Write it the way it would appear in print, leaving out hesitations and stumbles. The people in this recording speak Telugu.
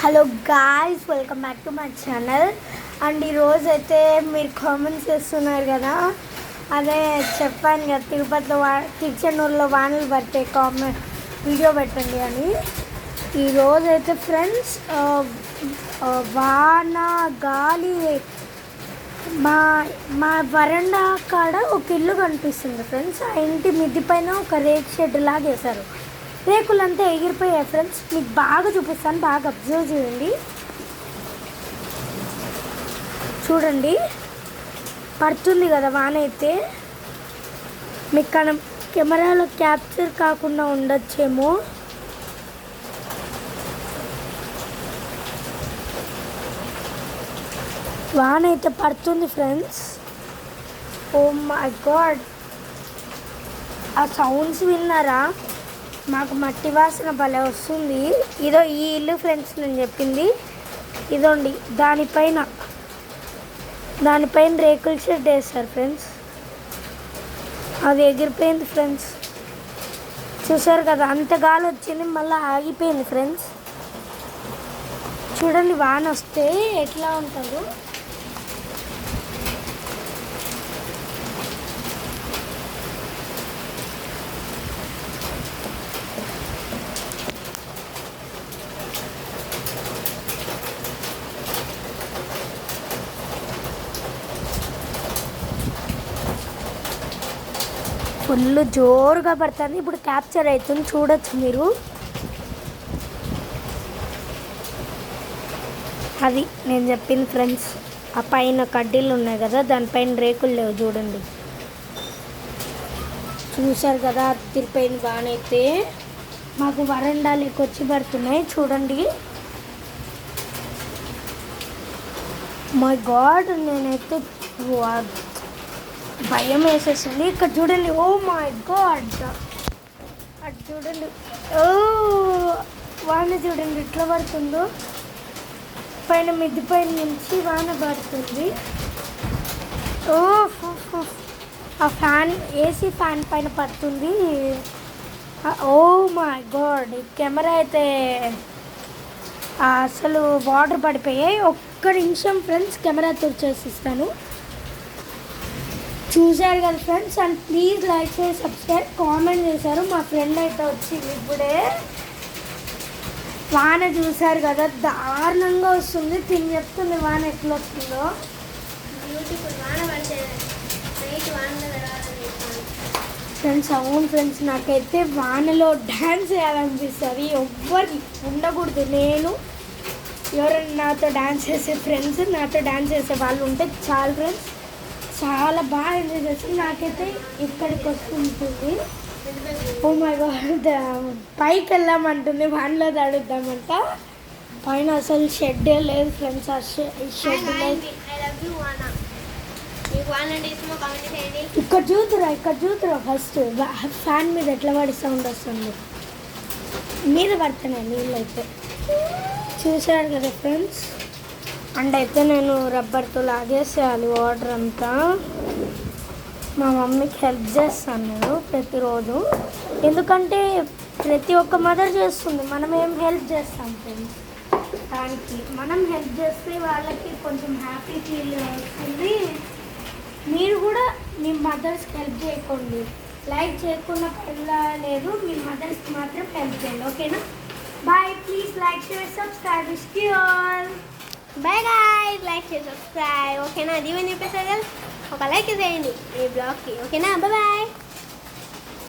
Hello guys, welcome back to my channel. And ఈరోజు అయితే మీరు కామెంట్స్ చేస్తున్నారు కదా, అదే చెప్పాను కదా తిరుపతిలో కిచెనూరులో వానలు పడితే వీడియో పెట్టండి అని. ఈరోజు అయితే ఫ్రెండ్స్ వాన గాలి మా మా వరండా కాడ ఒక ఇల్లు కనిపిస్తుంది ఫ్రెండ్స్. ఆ ఇంటి మిద్ది పైన ఒక రేక్ షెడ్ లాగా వేశారు. రేకులంతా ఎగిరిపోయాయి ఫ్రెండ్స్. మీకు బాగా చూపిస్తాను, బాగా అబ్జర్వ్ చేయండి. చూడండి, పడుతుంది కదా వాన అయితే. మీకు కెమెరాలో క్యాప్చర్ కాకుండా ఉండొచ్చేమో. వాన అయితే పడుతుంది ఫ్రెండ్స్. ఓ మై గాడ్, ఆ సౌండ్స్ విన్నారా? మాకు మట్టి వాసన భలే వస్తుంది. ఇదో ఈ ఇల్లు ఫ్రెండ్స్ నేను చెప్పింది. ఇదోండి, దానిపైన రేకుల షెడ్ వేస్తారు ఫ్రెండ్స్. అది ఎగిరిపోయింది ఫ్రెండ్స్. చూసారు కదా, అంత గాలి వచ్చింది, మళ్ళీ ఆగిపోయింది ఫ్రెండ్స్. చూడండి వాన వస్తే ఎట్లా ఉంటుందో. ఫుల్ జోరుగా పడుతుంది. ఇప్పుడు క్యాప్చర్ అవుతుంది, చూడొచ్చు మీరు. అది నేను చెప్పింది ఫ్రెండ్స్. ఆ పైన కడ్డీలు ఉన్నాయి కదా, దానిపైన రేకులు లేవు చూడండి. చూశారు కదా, తిరిపోయింది బాగానైతే. మాకు వరండాలకి వచ్చి పడుతున్నాయి చూడండి. మై గాడ్, నేనైతే భయం వేసేసింది. ఇక్కడ చూడండి, ఓ మై గాడ్, అటు చూడండి. ఓ వాన చూడండి ఎట్లా పడుతుందో. పైన మిద్ది పైన నుంచి వాన పడుతుంది. ఓ ఆ ఫ్యాన్, ఏసీ ఫ్యాన్ పైన పడుతుంది. ఓ మై గాడ్, కెమెరా అయితే అసలు వాటర్ పడిపోయాయి. ఒక్క నిమిషం ఫ్రెండ్స్, కెమెరా తుడిచేసిస్తాను. చూశారు కదా ఫ్రెండ్స్. అండ్ ప్లీజ్ లైక్ చేసి సబ్స్క్రైబ్, కామెంట్ చేశారు. మా ఫ్రెండ్ అయితే వచ్చింది ఇప్పుడే. వాన చూశారు కదా, దారుణంగా వస్తుంది. తిని చెప్తుంది వాన ఎట్లా వస్తుందో. ఫ్రెండ్స్ అవును ఫ్రెండ్స్, నాకైతే వానలో డ్యాన్స్ చేయాలనిపిస్తుంది. ఎవ్వరికి ఉండకూడదు. నేను ఎవరైనా నాతో డ్యాన్స్ చేసే ఫ్రెండ్స్, నాతో డ్యాన్స్ చేసే వాళ్ళు ఉంటే చాలు ఫ్రెండ్స్. చాలా బాగా ఎంజాయ్ చేస్తాను. నాకైతే ఇక్కడికి వస్తుంటుంది. ఓ మై గాడ్, పైకి వెళ్ళామంటుంది, వానలో తడుద్దామంట. పైన అసలు షెడ్డే లేదు ఫ్రెండ్స్. ఆ షెడ్ లేదు. ఇక్కడ చూతురా ఫస్ట్ ఫ్యాన్ మీద ఎట్లా పడి సౌండ్ వస్తుంది. మీద పడుతున్నాయి నీళ్ళు అయితే. చూసారు కదా ఫ్రెండ్స్. అండ్ అయితే నేను రబ్బర్తో లాగేసేయాలి వాటర్ అంతా. మా మమ్మీకి హెల్ప్ చేస్తాను నేను ప్రతిరోజు. ఎందుకంటే ప్రతి ఒక్క మదర్ చేస్తుంది, మనం ఏం హెల్ప్ చేస్తాం ఫ్రెండ్స్. దానికి మనం హెల్ప్ చేస్తే వాళ్ళకి కొంచెం హ్యాపీ ఫీల్ వస్తుంది. మీరు కూడా మీ మదర్స్కి హెల్ప్ చేయకండి. లైక్ చేయకుండా లేదు, మీ మదర్స్కి మాత్రం హెల్ప్ చేయండి, ఓకేనా? Bye. Please like share subscribe. Bye guys, like చేసి సబ్స్క్రైబ్, ఓకేనా? అది ఏమని చెప్పేసారు కదా, ఒక లైక్ చేయండి ఈ బ్లాగ్కి, ఓకేనా? బాయ్.